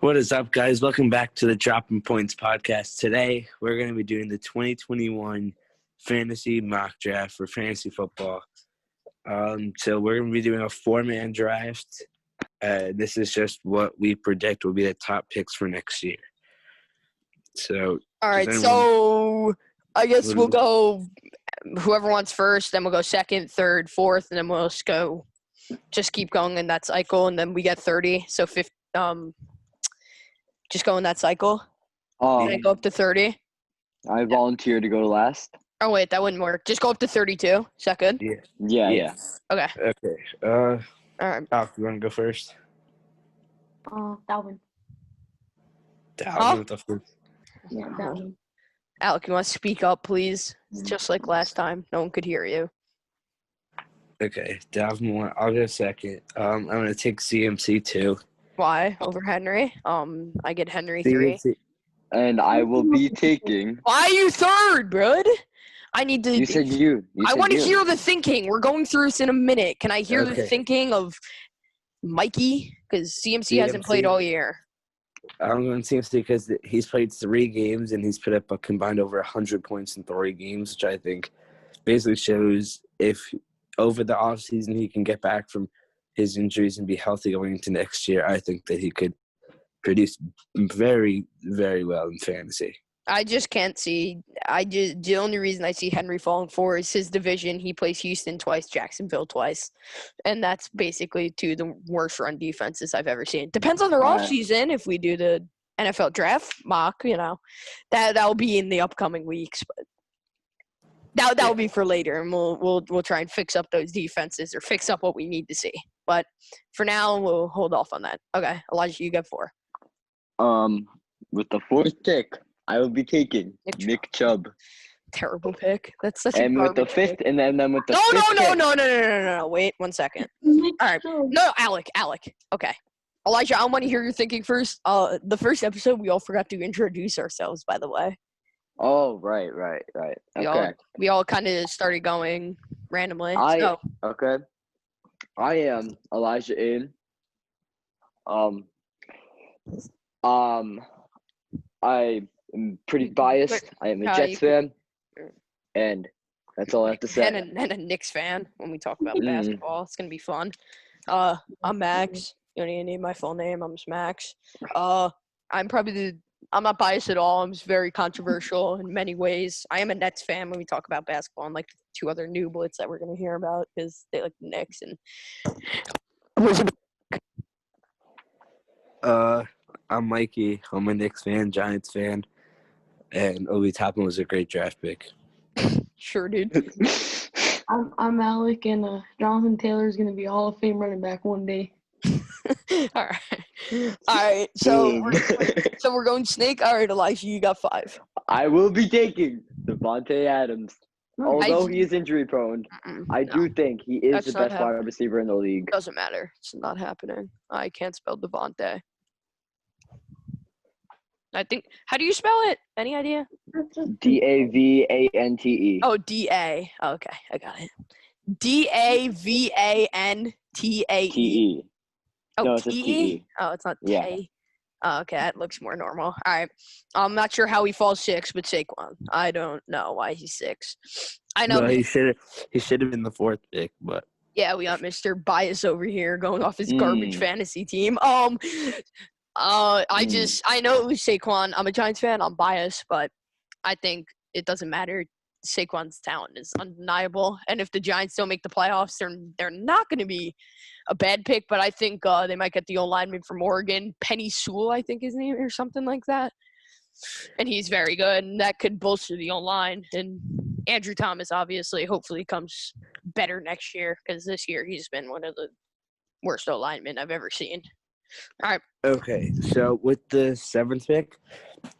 What is up, guys? Welcome back to the Dropping Points podcast. Today, we're going to be doing the 2021 fantasy mock draft for fantasy football. So we're going to be doing a four-man draft. This is just what we predict will be the top picks for next year. So, all right. So I guess we'll go. Whoever wants first, then we'll go second, third, fourth, and then we'll just keep going in that cycle, and then we get 30. So just go in that cycle. And go up to 30. I volunteer to go last. Oh wait, that wouldn't work. Just go up to 32. Is that good? Yeah. Okay. Okay. All right. Alf, you want to go first? Dalvin. Dalvin with the first. Yeah, Dalvin. Alec, you want to speak up, please? Just like last time, no one could hear you. Okay, Dalvin one. I'll go second. I'm going to take CMC 2. Why over Henry? I get Henry 3. And I will be taking. Why are you third, bud? I need to. You said you. I want to hear the thinking. We're going through this in a minute. Can I hear the Okay. thinking of Mikey? Because CMC hasn't played all year. I'm going to CMC because he's played 3 games and he's put up a combined over 100 points in 3 games, which I think basically shows if over the offseason he can get back from his injuries and be healthy going into next year, I think that he could produce very, very well in fantasy. I just can't see. The only reason I see Henry falling for is his division. He plays Houston twice, Jacksonville twice, and that's basically 2 of the worst run defenses I've ever seen. Depends on their offseason. If we do the NFL draft mock, that'll be in the upcoming weeks, but that'll be for later, and we'll try and fix up those defenses or fix up what we need to see. But for now, we'll hold off on that. Okay, Elijah, you get 4. With the 4th pick, I will be taking Nick Chubb. Terrible pick. That's such a And with the 5th, pick. and then with the No. Wait 1 second. All right. No, Alec. Okay. Elijah, I want to hear your thinking first. The first episode, we all forgot to introduce ourselves, by the way. Oh, right. Okay. We all kind of started going randomly. Okay. I am Elijah In. I am pretty biased. I am a Jets fan, and that's all I have to say. And a Knicks fan when we talk about basketball. It's gonna be fun. I'm Max. You don't need to name my full name. I'm just Max. I'm not biased at all. I'm just very controversial in many ways. I am a Nets fan when we talk about basketball, and like the 2 other new blitz that we're gonna hear about because they like the Knicks and. I'm Mikey. I'm a Knicks fan, Giants fan, and Obi Toppin was a great draft pick. Sure, dude. I'm Alec, and Jonathan Taylor is going to be a Hall of Fame running back one day. All right. So we're going snake. All right, Elijah, you got 5. I will be taking Devontae Adams. Although he is injury prone, I do think he is the best wide receiver in the league. Doesn't matter. It's not happening. I can't spell Devontae. I think. How do you spell it? Any idea? Davante. Oh, D-A. Okay, I got it. Davante. Te. Oh, No, it's just T-E? Te. Oh, it's not Yeah. T. Oh, okay, that looks more normal. All right. I'm not sure how he falls 6, but Saquon. I don't know why he's 6. I know. No, he should have been the 4th pick, but. Yeah, we got Mr. Bias over here going off his garbage fantasy team. I know it was Saquon. I'm a Giants fan. I'm biased, but I think it doesn't matter. Saquon's talent is undeniable, and if the Giants don't make the playoffs, they're not going to be a bad pick. But I think they might get the old lineman from Oregon, Penny Sewell, I think his name, or something like that. And he's very good, and that could bolster the old line. And Andrew Thomas, obviously, hopefully comes better next year because this year he's been one of the worst old linemen I've ever seen. All right. Okay, so with the 7th pick,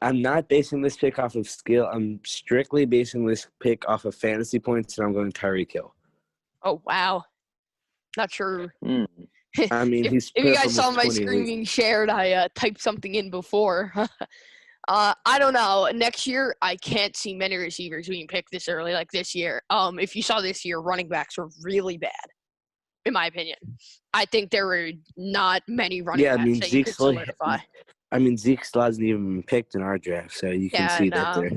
I'm not basing this pick off of skill. I'm strictly basing this pick off of fantasy points, and I'm going Tyreek Hill. Oh, wow. Not sure. I mean, if you guys saw my screen being shared, I typed something in before. I don't know. Next year, I can't see many receivers being picked this early like this year. If you saw this year, running backs were really bad, in my opinion. I think there were not many running backs that you could solidify. I mean, Zeke still hasn't even been picked in our draft, so you can see that they're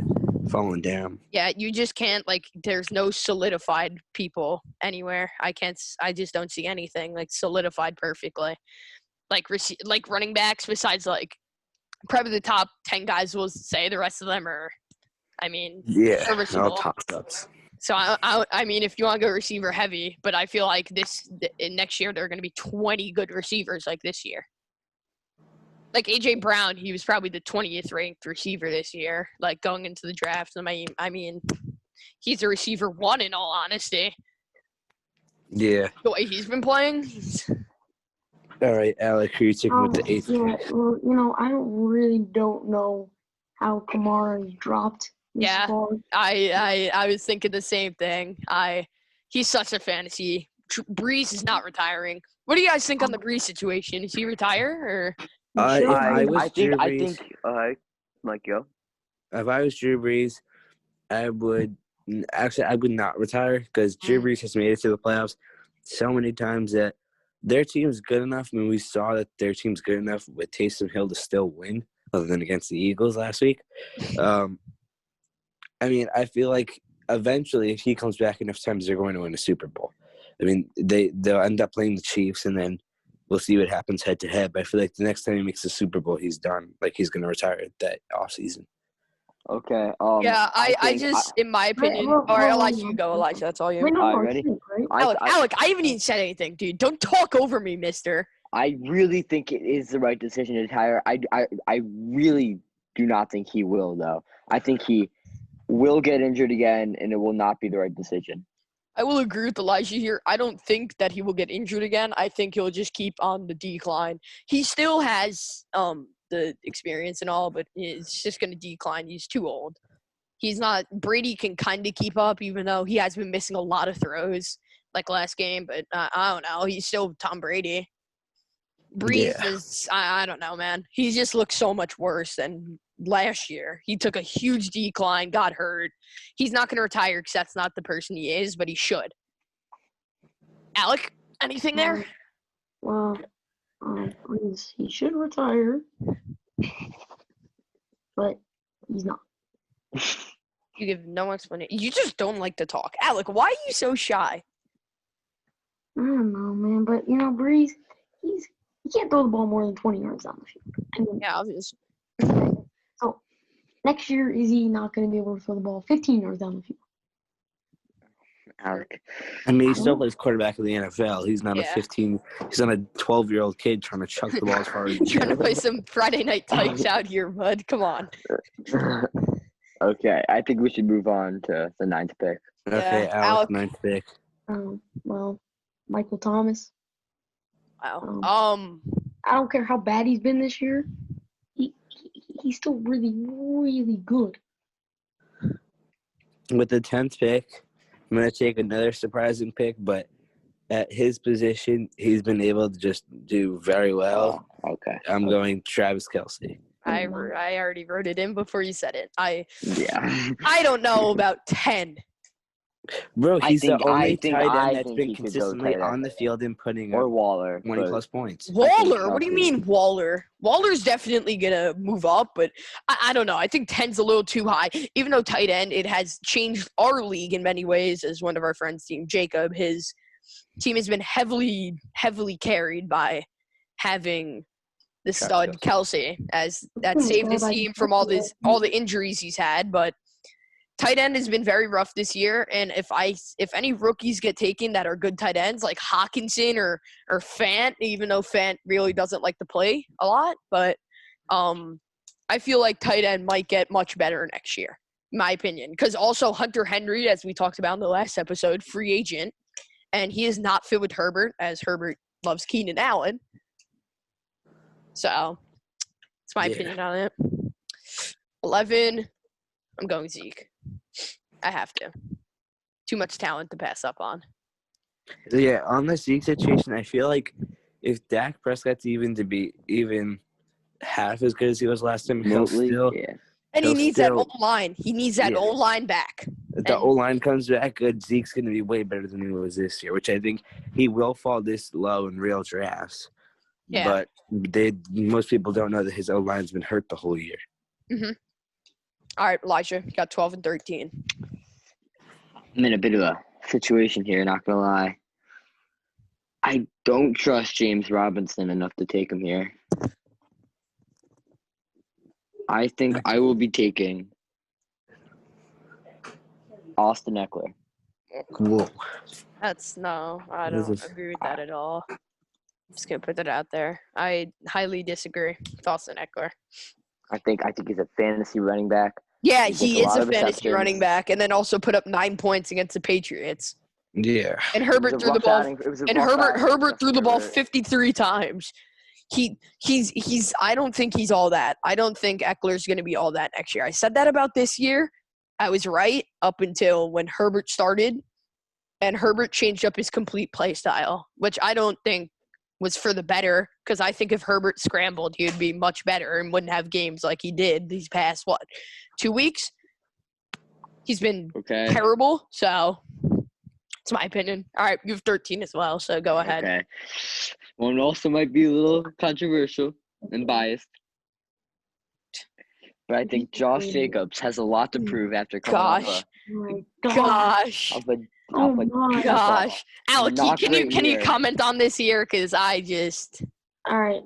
falling down. Yeah, you just can't, there's no solidified people anywhere. I just don't see anything, solidified perfectly. Like running backs besides, probably the top 10 guys will say. The rest of them are, serviceable. All toss-ups. So, I mean, if you want to go receiver heavy, but I feel like next year there are going to be 20 good receivers like this year. Like A.J. Brown, he was probably the 20th ranked receiver this year, going into the draft. I mean, he's a receiver 1 in all honesty. Yeah. The way he's been playing. All right, Alec, who are you taking with the 8th pick? Well, I don't know how Kamara dropped. Yeah, I was thinking the same thing. He's such a fantasy. Breeze is not retiring. What do you guys think on the Breeze situation? Is he retire or? I think. Mike, go. If I was Drew Brees, I would not retire because Drew Brees has made it to the playoffs so many times that their team's good enough. I mean, we saw that their team's good enough with Taysom Hill to still win, other than against the Eagles last week. I mean, I feel like eventually, if he comes back enough times, they're going to win a Super Bowl. I mean, they'll end up playing the Chiefs, and then we'll see what happens head-to-head. But I feel like the next time he makes the Super Bowl, he's done. He's going to retire that offseason. Okay. Yeah, in my opinion, all right, Elijah, you go, Elijah. That's all you. Ready? Alec, I haven't even said anything, dude. Don't talk over me, mister. I really think it is the right decision to retire. I really do not think he will, though. I think he will get injured again, and it will not be the right decision. I will agree with Elijah here. I don't think that he will get injured again. I think he'll just keep on the decline. He still has the experience and all, but it's just going to decline. He's too old. He's not – Brady can kind of keep up, even though he has been missing a lot of throws like last game. But I don't know. He's still Tom Brady. Breeze is – I don't know, man. He just looks so much worse than last year. He took a huge decline, got hurt. He's not going to retire because that's not the person he is, but he should. Alec, anything there? Well, he should retire, but he's not. You give no explanation. You just don't like to talk. Alec, why are you so shy? I don't know, man. But, Breeze, he can't throw the ball more than 20 yards down the field. I mean, yeah, obviously. So, next year, is he not going to be able to throw the ball 15 yards down the field? Alec. I mean, he still plays quarterback in the NFL. He's not he's not a 12-year-old kid trying to chuck the ball as far as he can. Trying to play some Friday night types out here, bud. Come on. Okay, I think we should move on to the 9th pick. Okay, Alec, 9th pick. Well, Michael Thomas. Wow. I don't care how bad he's been this year. He's still really, really good. With the 10th pick, I'm going to take another surprising pick, but at his position, he's been able to just do very well. Oh, okay. I'm going Travis Kelce. I already wrote it in before you said it. I don't know about 10. Bro, he's the only tight end that's been consistently on the field and putting up Waller 20-plus points. Waller? What do you mean Waller? Waller's definitely going to move up, but I don't know. I think 10's a little too high. Even though tight end, it has changed our league in many ways. As one of our friends' team, Jacob, his team has been heavily, heavily carried by having the stud Kelce, as that saved his team from all the injuries he's had, but tight end has been very rough this year, and if any rookies get taken that are good tight ends, like Hawkinson or Fant, even though Fant really doesn't like to play a lot, but I feel like tight end might get much better next year, in my opinion. Because also Hunter Henry, as we talked about in the last episode, free agent, and he is not fit with Herbert, as Herbert loves Keenan Allen. So that's my opinion on it. 11, I'm going Zeke. I have to. Too much talent to pass up on. Yeah, on the Zeke situation, I feel like if Dak Prescott's even half as good as he was last time, he'll still. Yeah. And he needs that O-line. He needs that O-line back. If the O-line comes back good, Zeke's going to be way better than he was this year, which I think he will fall this low in real drafts. Yeah. But most people don't know that his O-line's been hurt the whole year. All right, Elijah, you got 12 and 13. I'm in a bit of a situation here, not gonna lie. I don't trust James Robinson enough to take him here. I think I will be taking Austin Eckler. Whoa. I What is don't this? agree with that at all. I'm just gonna put that out there. I highly disagree with Austin Eckler. I think he's a fantasy running back. Yeah, He gets he a is lot a of fantasy receptions. running back, and then also put up 9 points against the Patriots. Yeah. And It was Herbert a threw the rough ball. outing- it was a And rough outing for Herbert threw the Justin ball Herbert. 53 times. He's I don't think he's all that. I don't think Eckler's going to be all that next year. I said that about this year. I was right up until when Herbert started, and Herbert changed up his complete play style, which I don't think was for the better, because I think if Herbert scrambled, he would be much better and wouldn't have games like he did these past 2 weeks. He's been Okay. terrible, so it's my opinion. All right, you have 13 as well, so go ahead. Okay. One also might be a little controversial and biased. But I think Josh Jacobs has a lot to prove after coming Gosh. Oh my God. Gosh. off a Oh off a my Gosh. Alec, not can you great year. comment on this year? Because I just All right.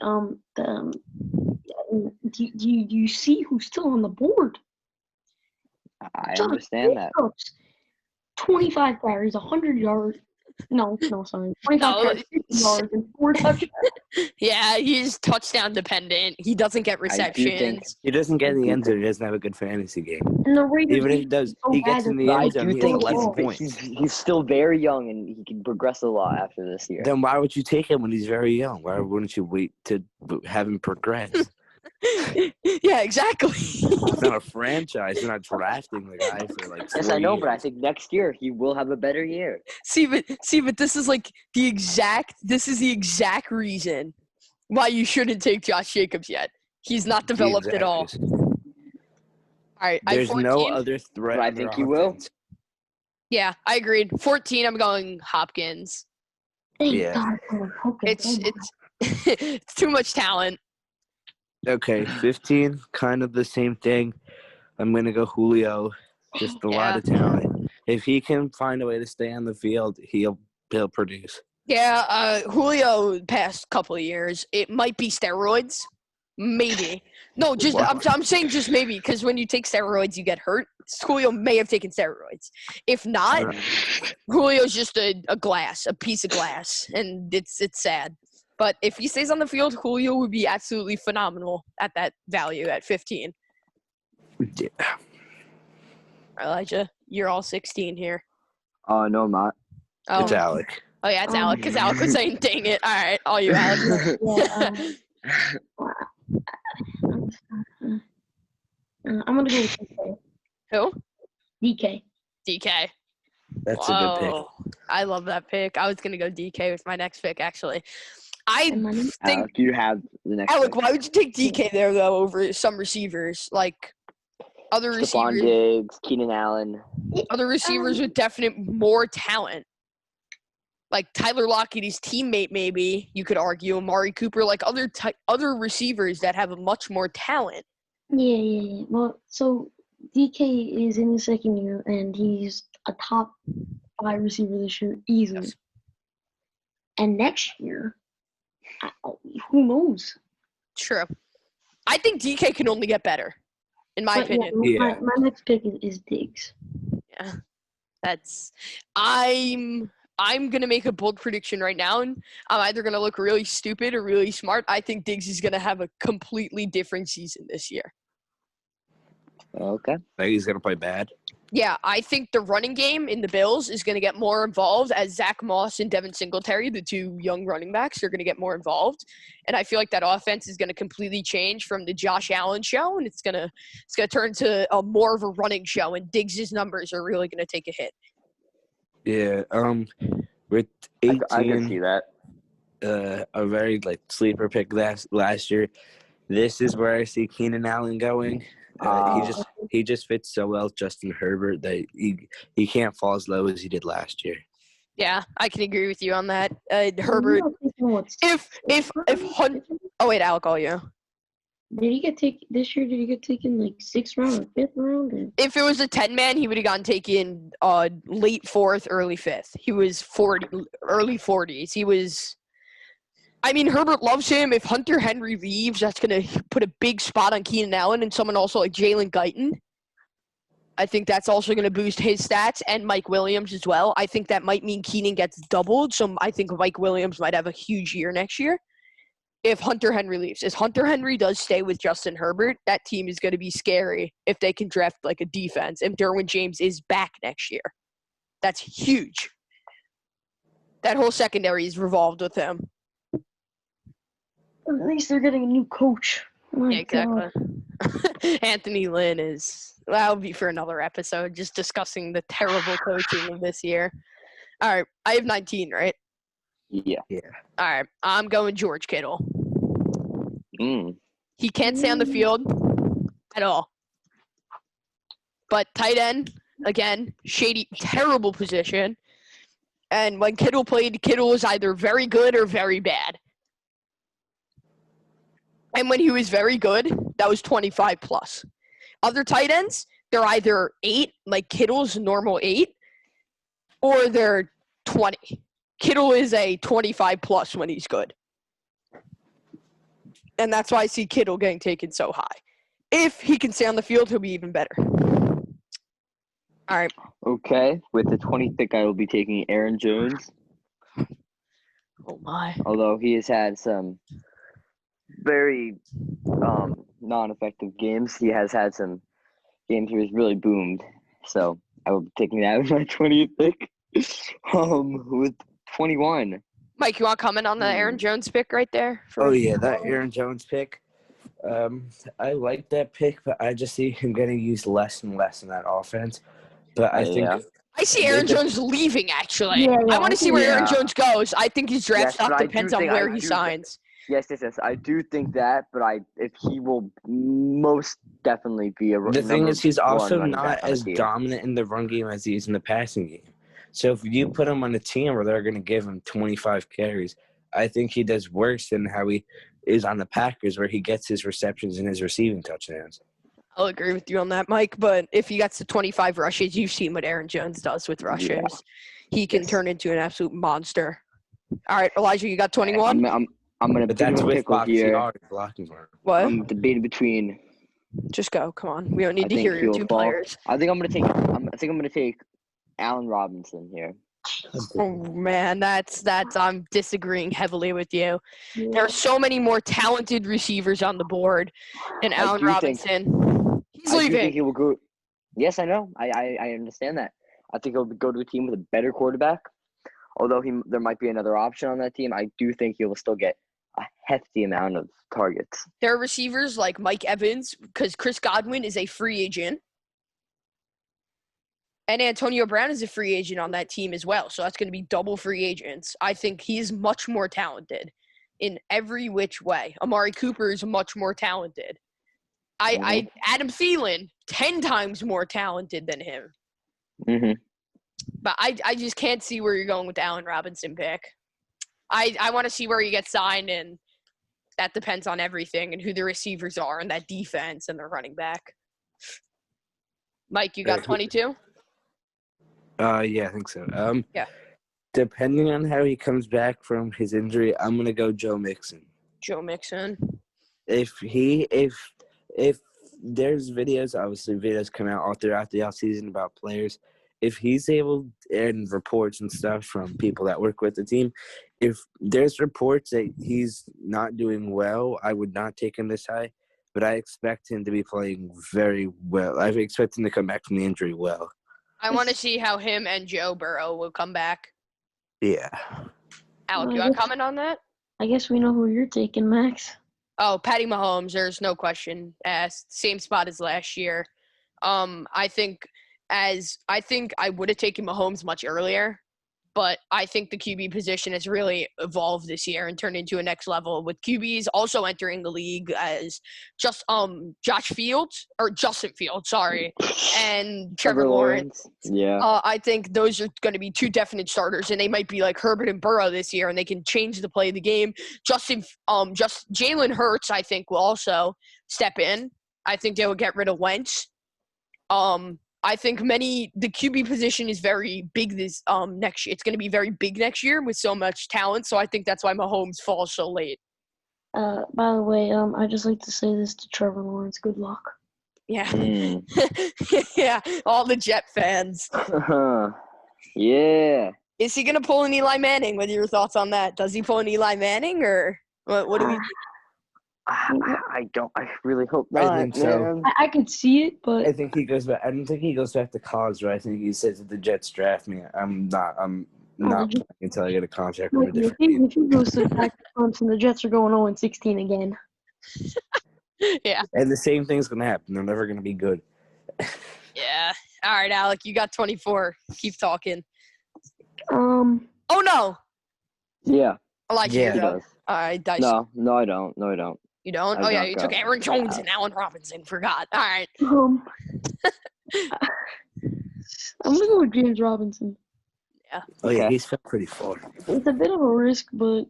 Do you see who's still on the board? I Josh understand that. Jacobs, 25 carries, 100 yards. No, sorry. 25 No. carries, 50 yards, and 4 touchdowns. yeah, he's touchdown dependent. He doesn't get I do think- receptions. He doesn't get in the end zone. He doesn't have a good fantasy game. And the Raiders Even if he does, so he bad gets in that the But I end zone. do He has think 11 he's, points. he's still very young and he can progress a lot after this year. Then why would you take him when he's very young? Why wouldn't you wait to have him progress? yeah, exactly. It's not a franchise. You're not drafting the guy for like 4 Yes, I know, years. but I think next year he will have a better year. see, but this is like the exact reason why you shouldn't take Josh Jacobs yet. He's not developed at all. Exactly. All right, I have There's no 14. other threat. But I in their think he will. offense. Yeah, I agreed. 14, I'm going Hopkins. Thank Yeah. God for Hopkins. It's too much talent. Okay, 15, kind of the same thing. I'm going to go Julio. Just a lot of talent. If he can find a way to stay on the field, he'll produce. Yeah, Julio past couple of years, it might be steroids. Maybe. No, just I'm saying just maybe, because when you take steroids, you get hurt. Julio may have taken steroids. If not, Julio's just a piece of glass, and it's sad. But if he stays on the field, Julio would be absolutely phenomenal at that value at 15. Yeah. Elijah, you're all 16 here. Oh, no, I'm not. Oh, It's Alec. oh yeah, it's Alec, because Alec was saying, dang it. All right, all you, Alec. I'm going to go with DK. Who? DK. DK. That's a good pick. Whoa. I love that pick. I was going to go DK with my next pick, actually. I And my name- think, Alec, you have the next Alec, pick. why would you take DK there, though, over some receivers? Like, other Stephon receivers, Diggs, Keenan Allen. other receivers with definite more talent. Like Tyler Lockett, his teammate, maybe, you could argue, Amari Cooper, like other receivers that have a much more talent. Yeah. Well, so DK is in his second year, and he's a top 5 receiver this year, easily. Yes. And next year, who knows? True. I think DK can only get better, in my But opinion. Yeah. my next pick is Diggs. Yeah. I'm gonna make a bold prediction right now, and I'm either gonna look really stupid or really smart. I think Diggs is gonna have a completely different season this year. Okay. Like he's going to play bad. Yeah, I think the running game in the Bills is going to get more involved as Zach Moss and Devin Singletary, the two young running backs, are going to get more involved. And I feel like that offense is going to completely change from the Josh Allen show, and it's going to turn to a more of a running show, and Diggs' numbers are really going to take a hit. Yeah. With 18, I can see that. a very sleeper pick last year. This is where I see Keenan Allen going. He just fits so well with Justin Herbert that he can't fall as low as he did last year. Yeah, I can agree with you on that. Herbert What's If Hunt. Oh wait, I'll call you. Did he get taken this year? Did he get taken like 6th round or 5th round? Or? If it was a 10-man, he would have gotten taken late 4th, early 5th. He was early 40s. He was. I mean, Herbert loves him. If Hunter Henry leaves, that's going to put a big spot on Keenan Allen and someone also like Jalen Guyton. I think that's also going to boost his stats and Mike Williams as well. I think that might mean Keenan gets doubled. So I think Mike Williams might have a huge year next year if Hunter Henry leaves. If Hunter Henry does stay with Justin Herbert, that team is going to be scary if they can draft like a defense. If Derwin James is back next year, that's huge. That whole secondary is revolved with him. At least they're getting a new coach. Yeah, exactly. Anthony Lynn is – that would be for another episode, just discussing the terrible coaching of this year. All right, I have 19, right? Yeah. All right, I'm going George Kittle. He can't stay on the field at all. But tight end, again, shady, terrible position. And when Kittle played, Kittle was either very good or very bad. And when he was very good, that was 25 plus. Other tight ends, they're either 8, like Kittle's normal 8, or they're 20. Kittle is a 25 plus when he's good. And that's why I see Kittle getting taken so high. If he can stay on the field, he'll be even better. All right. Okay. With the 20th pick, I will be taking Aaron Jones. Oh, my. Although he has had some very non-effective games. He has had some games where he's really boomed. So I will be taking that with my 20th pick. With 21. Mike, you want to comment on the Aaron Jones pick right there? That Aaron Jones pick. I like that pick, but I just see him getting used less and less in that offense. But I think I see Aaron Jones leaving, actually. Yeah, I want to see where Aaron yeah. Jones goes. I think his draft Yes, stock but I depends do on think- where I he do- signs. Yes. I do think that, but if he will most definitely be a the thing is he's also running not back on the as team. dominant in the run game as he is in the passing game. So if you put him on a team where they're going to give him 25 carries, I think he does worse than how he is on the Packers, where he gets his receptions and his receiving touchdowns. I'll agree with you on that, Mike. But if he gets to 25 rushes, you've seen what Aaron Jones does with rushes. Yeah. He can Yes. turn into an absolute monster. All right, Elijah, you got 21? I'm gonna But pick that's a with pickle box here. yard blocking work. What? I'm debating between. Just go. Come on. We don't I need to think hear your he'll two fall. players. I think I'm gonna take Allen Robinson here. Oh, man, I'm disagreeing heavily with you. Yeah. There are so many more talented receivers on the board. And I Allen do think- Robinson, he's I do think leaving. he will go. Yes, I know. I understand that. I think he'll go to a team with a better quarterback. Although there might be another option on that team, I do think he will still get a hefty amount of targets. There are receivers like Mike Evans, because Chris Godwin is a free agent. And Antonio Brown is a free agent on that team as well. So that's going to be double free agents. I think he's much more talented in every which way. Amari Cooper is much more talented. Adam Thielen, 10 times more talented than him. Mm-hmm. But I just can't see where you're going with the Allen Robinson pick. I want to see where he gets signed, and that depends on everything and who the receivers are and that defense and the running back. Mike, you got 22? Yeah, I think so. Yeah. Depending on how he comes back from his injury, I'm gonna go Joe Mixon. Joe Mixon. If there's videos, obviously videos come out all throughout the offseason about players. If he's able, and reports and stuff from people that work with the team, if there's reports that he's not doing well, I would not take him this high. But I expect him to be playing very well. I expect him to come back from the injury well. I want to see how him and Joe Burrow will come back. Yeah. Alec, you want to comment on that? I guess we know who you're taking, Max. Oh, Patty Mahomes, there's no question asked. Same spot as last year. I think I would have taken Mahomes much earlier. But I think the QB position has really evolved this year and turned into a next level with QBs also entering the league as Justin Fields, and Trevor Lawrence. Yeah. I think those are going to be two definite starters, and they might be like Herbert and Burrow this year, and they can change the play of the game. Jalen Hurts, I think, will also step in. I think they will get rid of Wentz. I think the QB position is very big this next year. It's going to be very big next year with so much talent. So I think that's why Mahomes falls so late. By the way, I just like to say this to Trevor Lawrence. Good luck. Yeah, yeah. All the Jet fans. Yeah. Is he going to pull an Eli Manning? What are your thoughts on that? Does he pull an Eli Manning, or what do we think? I really hope not. I think so. Man. I could see it, but I think he goes back. I don't think he goes back to college. Right? I think he says if the Jets draft me, I'm not playing until I get a contract with a different team. if he goes to back to Clemson, the Jets are going 0-16 again. Yeah. And the same thing's gonna happen. They're never gonna be good. Yeah. All right, Alec, you got 24. Keep talking. Um. Oh no. Yeah. Elijah, Yeah. He you're up. does. All right, Dice. No, I don't. No, I don't. You don't? I Oh, yeah, got you took that. Aaron Jones and Allen Robinson. Forgot. All right. I'm gonna go with James Robinson. Oh yeah, Okay. he's fell pretty far. It's a bit of a risk, but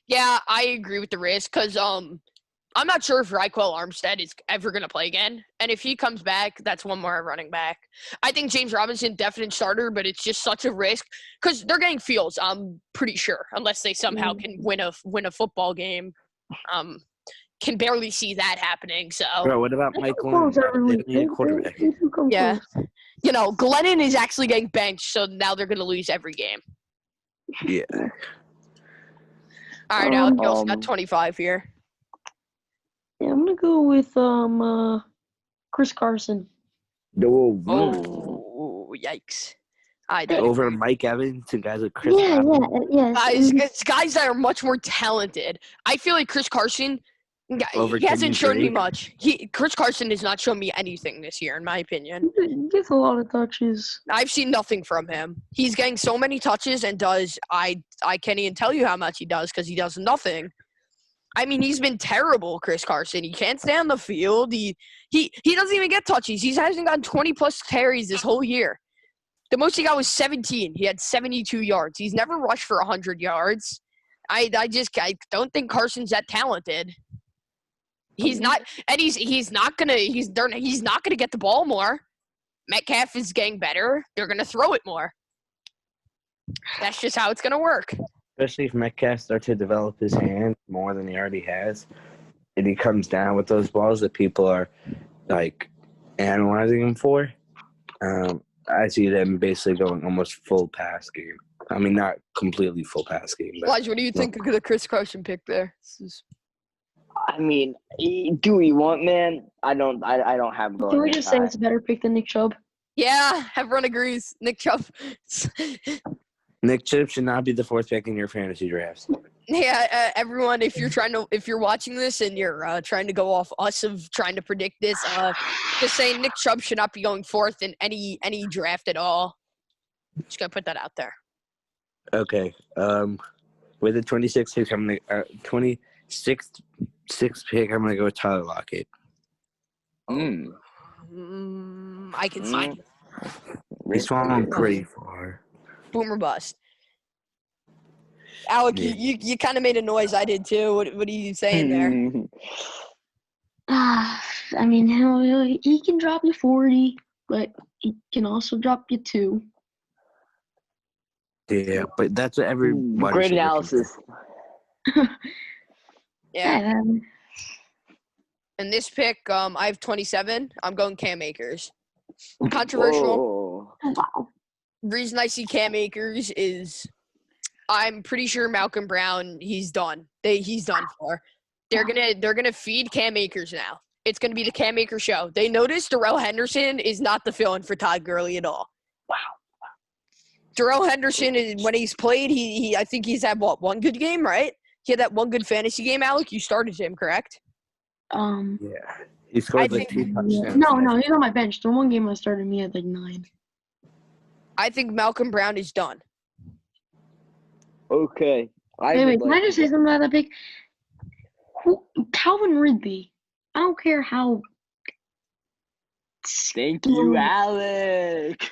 Yeah, I agree with the risk because I'm not sure if Raquel Armstead is ever going to play again. And if he comes back, that's one more running back. I think James Robinson, definite starter, but it's just such a risk because they're getting Fields, I'm pretty sure, unless they somehow can win a football game. Can barely see that happening. So, Bro, what about Mike close Glennon? every They week. don't need a quarterback. They do come yeah. close. You know, Glennon is actually getting benched, so now they're going to lose every game. Yeah. All right, Alec, you also Um, got 25 here. Yeah, I'm gonna go with Chris Carson. No. Oh, yikes. I don't Over agree. Mike Evans and guys like Chris. Yeah, Godwin. It's guys that are much more talented. I feel like Chris Carson, Over he hasn't Kenyon shown me Drake. much. Chris Carson has not shown me anything this year, in my opinion. He gets a lot of touches. I've seen nothing from him. He's getting so many touches and I can't even tell you how much he does because he does nothing. I mean, he's been terrible, Chris Carson. He can't stay on the field. He doesn't even get touches. He hasn't gotten 20-plus carries this whole year. The most he got was 17. He had 72 yards. He's never rushed for 100 yards. I don't think Carson's that talented. He's not, and he's not gonna get the ball more. Metcalf is getting better. They're gonna throw it more. That's just how it's gonna work. Especially if Metcalf starts to develop his hand more than he already has, and he comes down with those balls that people are like analyzing him for. I see them basically going almost full pass game. I mean, not completely full pass game, but Elijah, what do you think of the Chris Carson pick there? I mean, do we want, man? I don't have him going. Can we that just say high. it's a better pick than Nick Chubb? Yeah, everyone agrees. Nick Chubb. Nick Chubb should not be the fourth pick in your fantasy drafts. Yeah, everyone, if you're watching this and you're trying to go off us of trying to predict this, just saying Nick Chubb should not be going fourth in any draft at all. Just gonna put that out there. Okay. With the 26th pick, I'm gonna 26th pick. I'm gonna go with Tyler Lockett. Mm. I can see it. He's falling pretty far. Boomer bust. Alec, Yeah. you kind of made a noise. I did too. What are you saying there? I mean, he can drop you 40, but he can also drop you 2. Yeah, but that's what everybody. Great analysis. Yeah. And this pick, I have 27. I'm going Cam Akers. Controversial. Whoa. Wow. Reason I see Cam Akers is I'm pretty sure Malcolm Brown, he's done. He's done for. They're gonna feed Cam Akers now. It's gonna be the Cam Akers show. They noticed Darrell Henderson is not the fill-in for Todd Gurley at all. Wow. Darrell Henderson is, when he's played, he I think he's had one good game, right? He had that one good fantasy game. Alec, you started him, correct? Yeah, he scored I like think- 2 touchdowns. No, he's on my bench. The one game I started, he had like 9. I think Malcolm Brown is done. Okay. Wait, can I just say something about that pick? Calvin Ridley. I don't care how. Thank you, Alec.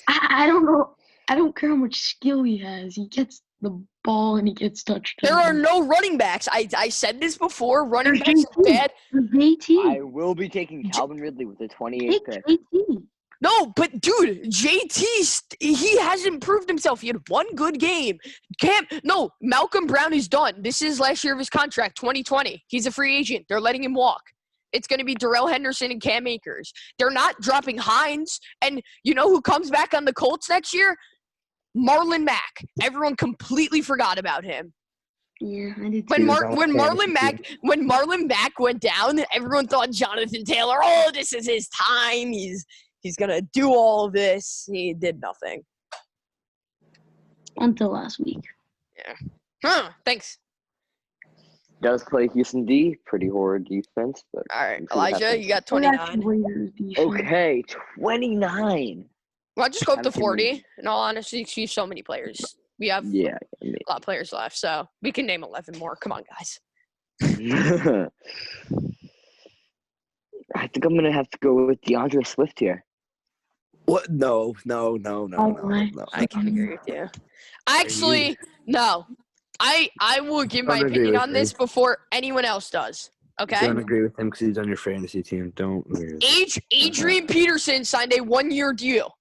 I don't know. I don't care how much skill he has. He gets the ball and he gets touched. There are no running backs. I said this before. Running backs is bad. I will be taking Calvin Ridley with the 28th pick. JT. No, but dude, JT, he hasn't proved himself. He had one good game. Malcolm Brown is done. This is last year of his contract, 2020. He's a free agent. They're letting him walk. It's going to be Darrell Henderson and Cam Akers. They're not dropping Hines. And you know who comes back on the Colts next year? Marlon Mack. Everyone completely forgot about him. Yeah, I did. When Marlon Mack went down, everyone thought Jonathan Taylor, oh, this is his time. He's going to do all of this. He did nothing. Until last week. Yeah. Thanks. Does play Houston D. Pretty horrid defense. But All right, Elijah, you got 29. Okay, 29. Well, I'll just go up to 40. In all honesty, see so many players. We have a lot of players left, so we can name 11 more. Come on, guys. I think I'm going to have to go with DeAndre Swift here. What? No. I can't agree with you. Actually, no. I will give my opinion on this before anyone else does. Okay? Don't agree with him because he's on your fantasy team. Don't agree with him. Adrian Peterson signed a 1-year deal.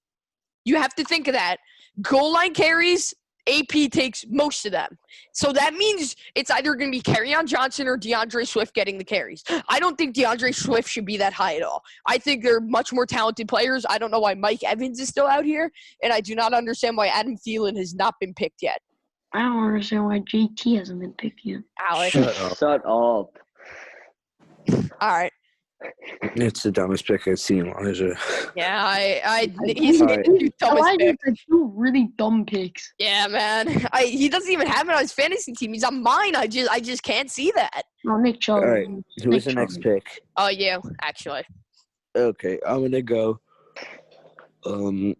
You have to think of that. Goal line carries, AP takes most of them. So that means it's either going to be Kerryon Johnson or DeAndre Swift getting the carries. I don't think DeAndre Swift should be that high at all. I think they're much more talented players. I don't know why Mike Evans is still out here, and I do not understand why Adam Thielen has not been picked yet. I don't understand why JT hasn't been picked yet. Alex. Shut up. All right. It's the dumbest pick I've seen, Elijah. Yeah, he's All right. the dumbest Elijah pick. had 2 really dumb picks. Yeah, man. He doesn't even have it on his fantasy team. He's on mine. I just can't see that. No, Nick Chubb. All right. Who's the next pick? Oh, you, actually. Okay, I'm gonna go. I'm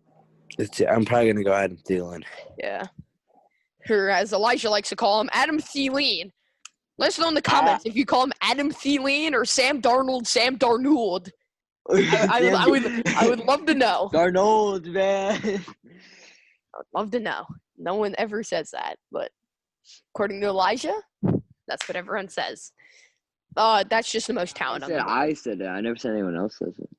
probably gonna go Adam Thielen. Yeah. Or as Elijah likes to call him, Adam Thielen. Let us know in the comments if you call him Adam Thielen or Sam Darnold, Sam Darnold. I would love to know. Darnold, man. I would love to know. No one ever says that, but according to Elijah, that's what everyone says. That's just the most talent on the board. I said it. I never said anyone else says it.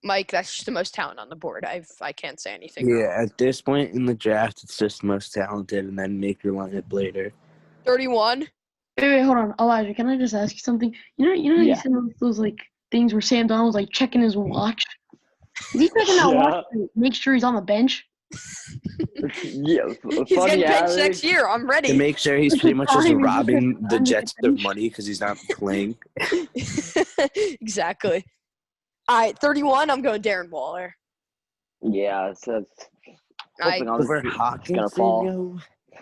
Mike, that's just the most talent on the board. I can't say anything. Yeah, at this point in the draft, it's just most talented, and then make your lineup later. 31. Wait, hold on, Elijah. Can I just ask you something? You know, you said those like things where Sam Donald's like checking his watch. Is he checking that watch to make sure he's on the bench? Yeah, He's getting benched next year. I'm ready. To make sure he's pretty much just robbing the Jets of money because he's not playing. Exactly. All right, 31. I'm going Darren Waller. Yeah, so Over Hawkins, gonna fall.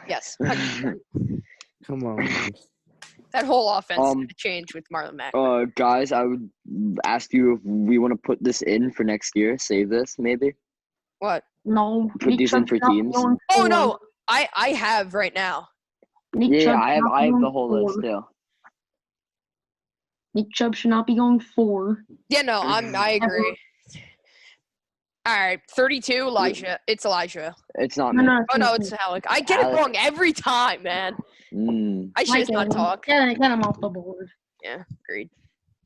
Yes. Come on. That whole offense is going to change with Marlon Mack. Guys, I would ask you if we want to put this in for next year. Save this, maybe. What? No. Put these in for teams. Oh no, I have right now. I have the whole list still. Nick Chubb should not be going 4. Yeah, no, I agree. All right, 32, Elijah. It's Elijah. It's not me. Oh no, it's Alec. I get it wrong every time, man. I should not talk. Get him off the board. Yeah, agreed.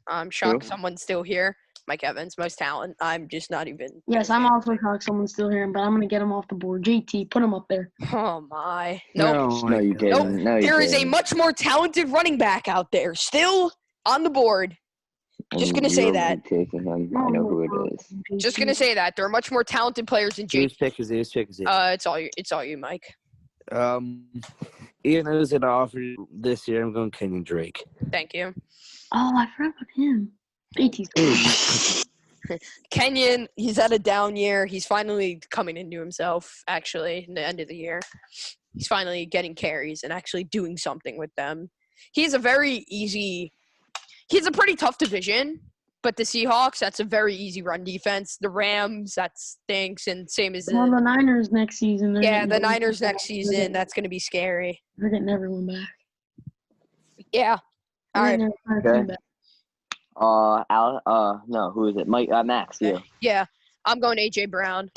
I'm shocked someone's still here. Mike Evans, most talent. I'm just not even. Yes, I'm also shocked someone's still here, but I'm going to get him off the board. JT, put him up there. Oh, my. Nope. No, you didn't. Nope. There is a much more talented running back out there still on the board. Just going to say that. Taking him. I know who it is. Just going to say that. There are much more talented players than JT. Whose pick is it? It's all you, Mike. Ian is going to offer this year. I'm going Kenyon Drake. Thank you. Oh, I forgot about him. JT's Kenyon, he's had a down year. He's finally coming into himself, actually, in the end of the year. He's finally getting carries and actually doing something with them. He's a pretty tough division, But the Seahawks, that's a very easy run defense. The Rams, that stinks, and same as Well, the the Niners next season. They're yeah, getting the everyone Niners back. next season. That's going to be scary. They're getting everyone back. Yeah. All They're right. getting their entire team Okay. back. No, who is it? Max, you. Yeah. I'm going AJ Brown.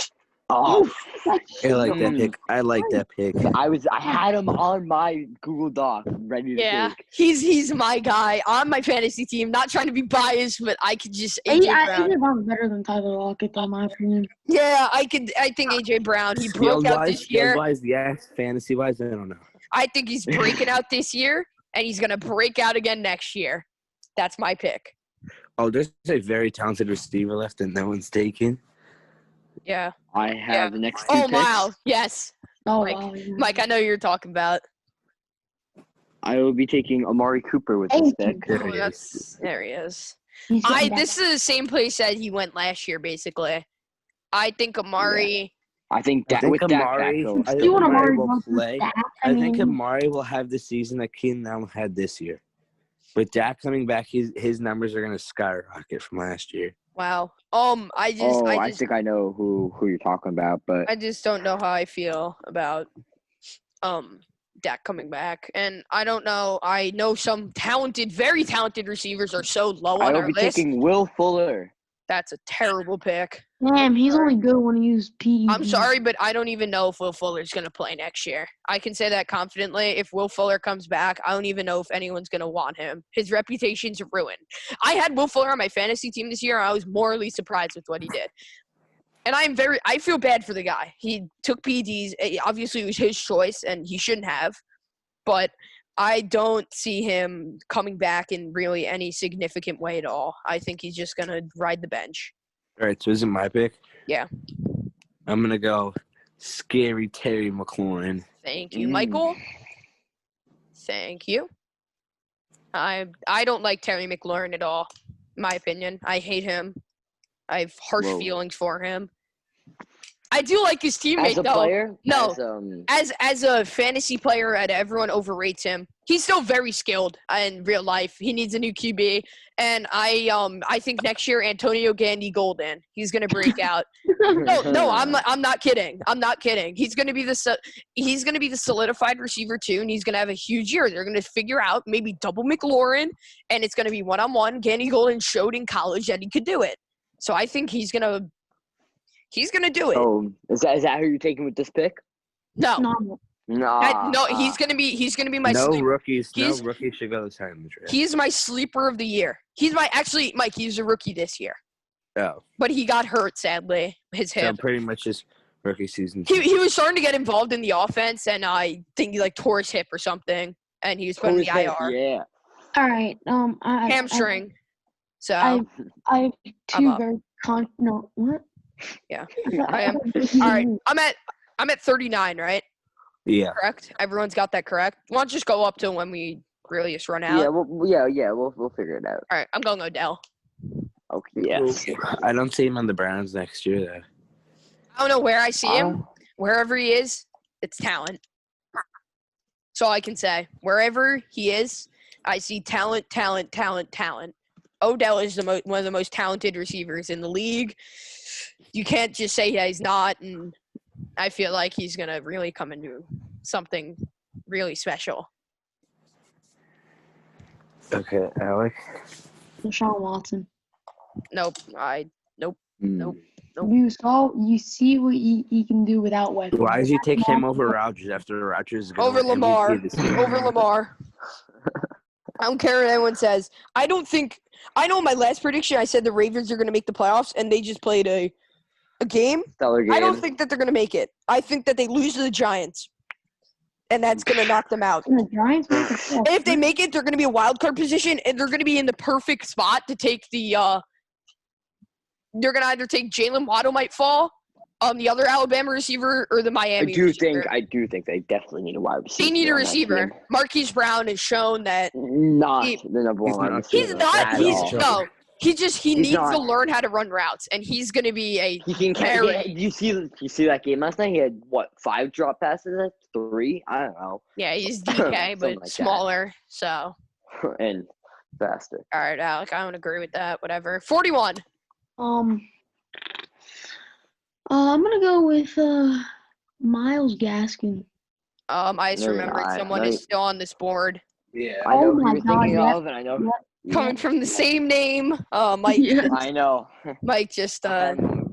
Oh, I like that Mm. pick. I like that pick. I had him on my Google Doc ready to Yeah. take. He's my guy on my fantasy team. Not trying to be biased, but I could just AJ AJ Brown. Brown's better than Tyler Lockett, in my opinion. Yeah, I think AJ Brown. He broke out this year. Skill-wise, yes. Fantasy-wise, I don't know. I think he's breaking out this year, and he's going to break out again next year. That's my pick. Oh, there's a very talented receiver left that no one's taken. Yeah. I have the next two Oh, picks. wow. Yes. Oh, Mike. wow. Yeah. Mike, I know you're talking about. I will be taking Amari Cooper with this Thank you. pick. There Oh, he that's is. there he is. He's getting back. This is the same place that he went last year, basically. I think Amari. I think I that think with Dak Amari, back, I though. think want Amari Amari will versus play. Dak? I think mean, Amari will have the season that Keenan Allen had this year. With Dak coming back, his numbers are going to skyrocket from last year. Wow. I I think I know who you're talking about, but I just don't know how I feel about Dak coming back, and I don't know. I know some very talented receivers are so low I on will our be list. taking Will Fuller. That's a terrible pick. damn, he's only good when he uses PED. I'm sorry, but I don't even know if Will Fuller's going to play next year. I can say that confidently. If Will Fuller comes back, I don't even know if anyone's going to want him. His reputation's ruined. I had Will Fuller on my fantasy team this year, and I was morally surprised with what he did. And I feel bad for the guy. He took PEDs. Obviously, it was his choice, and he shouldn't have. But I don't see him coming back in really any significant way at all. I think he's just going to ride the bench. All right, so is it my pick? Yeah. I'm going to go scary Terry McLaurin. Thank you, Michael. Thank you. I don't like Terry McLaurin at all, in my opinion. I hate him. I have harsh Whoa. feelings for him. I do like his teammate, As a though. player? No. As, As a fantasy player, everyone overrates him. He's still very skilled in real life. He needs a new QB, and I think next year Antonio Gandy Golden, he's gonna break out. No, I'm not kidding. I'm not kidding. He's gonna be the solidified receiver too, and he's gonna have a huge year. They're gonna figure out maybe double McLaurin, and it's gonna be one-on-one. Gandy Golden showed in college that he could do it, so I think he's gonna do it. Oh, is that who you're taking with this pick? No. No. He's gonna be my No sleeper. rookies he's- should go this time in the draft. He's my sleeper of the year. Mike, he's a rookie this year. Oh, But he got hurt, sadly. His so hip. pretty much just rookie season. He was starting to get involved in the offense, and I think he tore his hip or something, and he was put in the IR. Yeah. All right. Hamstring. So I have I'm two up. very no what? Yeah. I am. All right, I'm at 39, right? Yeah. Correct. Everyone's got that correct. Why don't you just go up to when we really just run out? Yeah. We'll figure it out. All right, I'm going Odell. Okay. Yes. I don't see him on the Browns next year, though. I don't know where I see him. Wherever he is, it's talent. That's all I can say. Wherever he is, I see talent. Odell is one of the most talented receivers in the league. You can't just say that he's not, and I feel like he's going to really come into something really special. Okay, Alex. Deshaun Watson. Nope. Nope. Nope. You see what he can do without weapons. Why did you take him over Rodgers after Rodgers is Over going Lamar. MVP this year? Over Lamar. I don't care what anyone says. I know in my last prediction I said the Ravens are going to make the playoffs, and they just played a game. Stellar game. I don't think that they're going to make it. I think that they lose to the Giants, and that's going to knock them out. And the Giants make the playoffs. If they make it, they're going to be a wild card position, and they're going to be in the perfect spot to take the they're going to either take Jalen Waddle might fall, the other Alabama receiver, or the Miami receiver. I do think they definitely need a wide receiver. They need a on that receiver. team. Marquise Brown has shown that Not He- the number one wide not- receiver. he's not. at He's all. no. He needs not. to learn how to run routes, and he's going to be a He can Very- carry. You see that game last night? He had 5 drop passes? 3? I don't know. yeah. He's DK, Something but like that. smaller. So And faster. All right, Alec, I don't agree with that. Whatever. 41. I'm gonna go with Miles Gaskin. I just No, you're remembered not. someone No, is still on this board. Yeah. I know Oh who my you're God, thinking yeah. of, and I know. Yeah. Coming from the same name. Mike. Yeah. I know. Mike just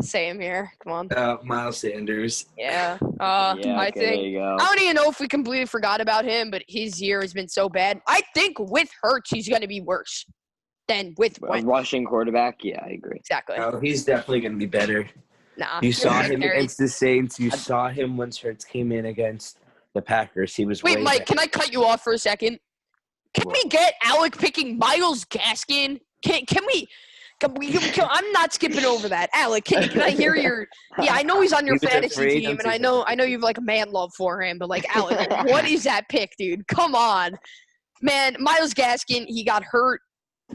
same here. Come on. Miles Sanders. Yeah. Yeah, I okay, think there you go. I don't even know if we completely forgot about him, but his year has been so bad. I think with Hurts, he's going to be worse than with A Wentz. rushing quarterback, yeah, I agree. Exactly. Oh, he's definitely going to be better. Nah. You saw him Carries. against the Saints. You saw him when Hurts came in against the Packers. He was Wait, way Mike, better. can I cut you off for a second? Can we get Alec picking Miles Gaskin? Can we? I'm not skipping over that. Alec, can I hear your? Yeah, I know he's on your He was a fantasy free team, and I know you've like a man love for him, but like Alec, what is that pick, dude? Come on, man. Miles Gaskin, he got hurt.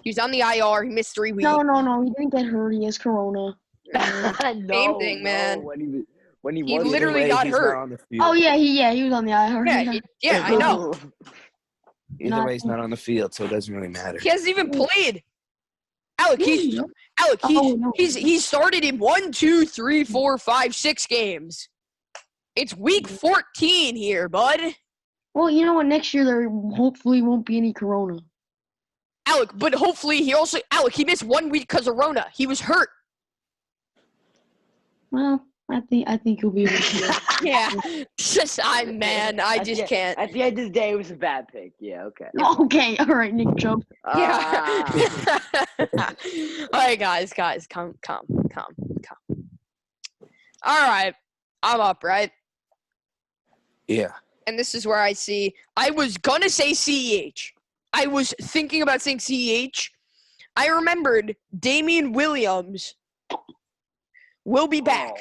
He was on the IR. He missed 3 weeks. No, he didn't get hurt. He has corona. Same thing, man. When he He was literally Either way, got he's not hurt. on the field. Oh yeah, he was on the IR. Yeah, I know. Either way, he's not on the field, so it doesn't really matter. He hasn't even played. Alec, Yeah. he started in 1, 2, 3, 4, 5, 6 games. It's week 14 here, bud. Well, you know what? Next year there hopefully won't be any corona. Alec, but hopefully he missed 1 week because of Rona. He was hurt. Well, I think he'll be able to. Yeah, I just can't. At the end of the day, it was a bad pick. Yeah, okay. Okay, all right, Nick Chubb. Yeah. All right, guys, calm. All right, I'm up, right? Yeah. And this is where I was gonna say CEH. I was thinking about saying CEH. I remembered Damian Williams will be back.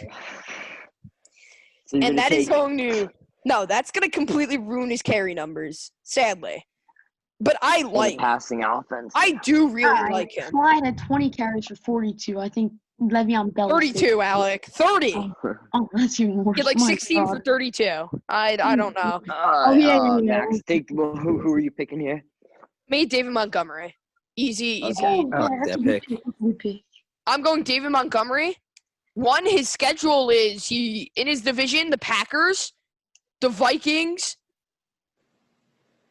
So you're And gonna that is take- so new. No, that's going to completely ruin his carry numbers, sadly. But I in the like passing offense. I do really All right, like him. Clyde had 20 carries for 42. I think Le'Veon Bell. 32, Alec. 30. Oh, that's even worse. He had like My 16 for God. 32. I don't know. Yeah. Max, who are you picking here? Me, David Montgomery. Easy. Oh, I yeah, like that's that a pick. good pick. I'm going David Montgomery. One, his schedule is he in his division, the Packers, the Vikings,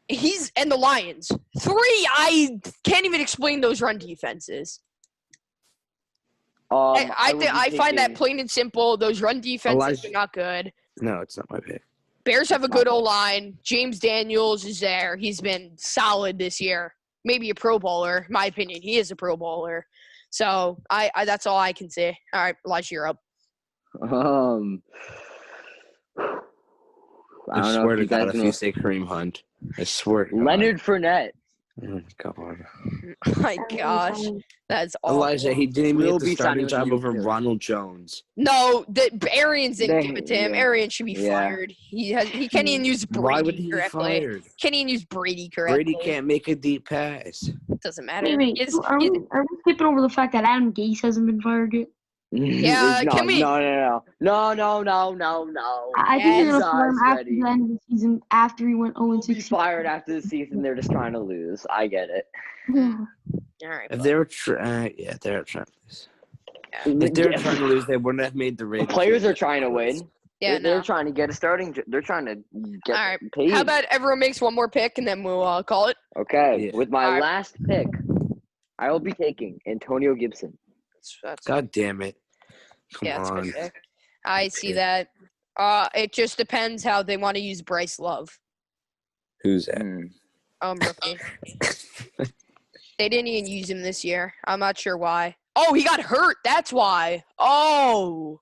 and the Lions. 3, I can't even explain those run defenses. I find that plain and simple. Those run defenses are not good. No, it's not my pick. Bears have a good O-line. James Daniels is there. He's been solid this year. Maybe a Pro Bowler. In my opinion, he is a Pro Bowler. So I that's all I can say. All right, Elijah, you're up. I don't know swear if to you guys God, if know. you say Kareem Hunt, I swear to God. Leonard Fournette. Come on. Oh my gosh, that's awful. Elijah, he didn't even Will get the be starting signing job with over you, too. Ronald Jones. No, Arians didn't give it to him. Yeah. Arians should be Yeah. fired. He can't even use Brady Why would he be correctly. fired? Can't even use Brady correctly. Brady can't make a deep pass. Doesn't matter. Wait, are we skipping over the fact that Adam Gase hasn't been fired yet? Yeah, no, can we- No. I think they're His gonna fire him eyes after ready. the end of the season, after he went 0 He'll be 6. fired after the season. They're just trying to lose. I get it. All right. If they were trying to lose. If they were trying to lose, they wouldn't have made the The Raiders. players are trying to win. Yeah, They're no. trying to get a starting. They're trying to get All right. paid. How about everyone makes one more pick and then we'll call it? Okay, Yeah. with my All right. last pick, I will be taking Antonio Gibson. That's God damn it. Come yeah, that's a on. good pick. I see Okay. that. It just depends how they want to use Bryce Love. Who's that? Rookie. They didn't even use him this year. I'm not sure why. Oh, he got hurt. That's why. Oh.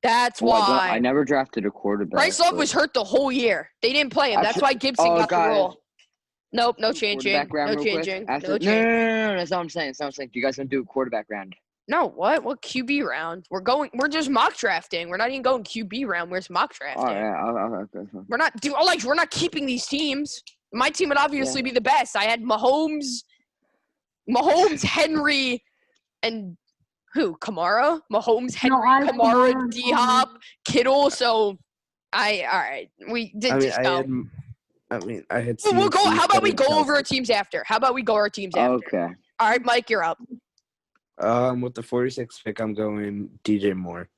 That's why. I never drafted a quarterback. Bryce Love but- was hurt the whole year. They didn't play him. That's Actually- why Gibson got the guys, role. Nope, no changing. quarterback round No real quick? changing. After- No no, changing. no, that's not what I'm saying. That's not what I'm saying. You guys want to do a quarterback round? No, what? What QB round? We're just mock drafting. We're not even going QB round. We're just mock drafting. Oh yeah. Okay. We're not keeping these teams. My team would obviously be the best. I had Mahomes, Henry, and who? Kamara? Mahomes, Henry, I had Kamara, Kamara, D-Hop, Kittle. So, all right. We did I mean, just I go. had I mean, I had. We'll go. CMC How about we better go than over our teams after? Okay. All right, Mike, you're up. With the 46th pick, I'm going DJ Moore.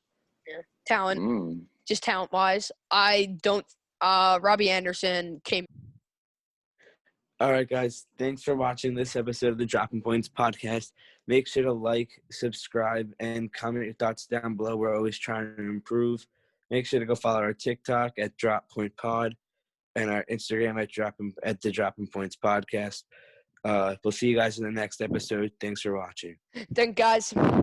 Talent, just talent-wise. I don't. Robbie Anderson came. All right, guys. Thanks for watching this episode of the Dropping Points podcast. Make sure to like, subscribe, and comment your thoughts down below. We're always trying to improve. Make sure to go follow our TikTok at Drop Point Pod and our Instagram at the Dropping Points podcast. We'll see you guys in the next episode. Thanks for watching. Thank guys.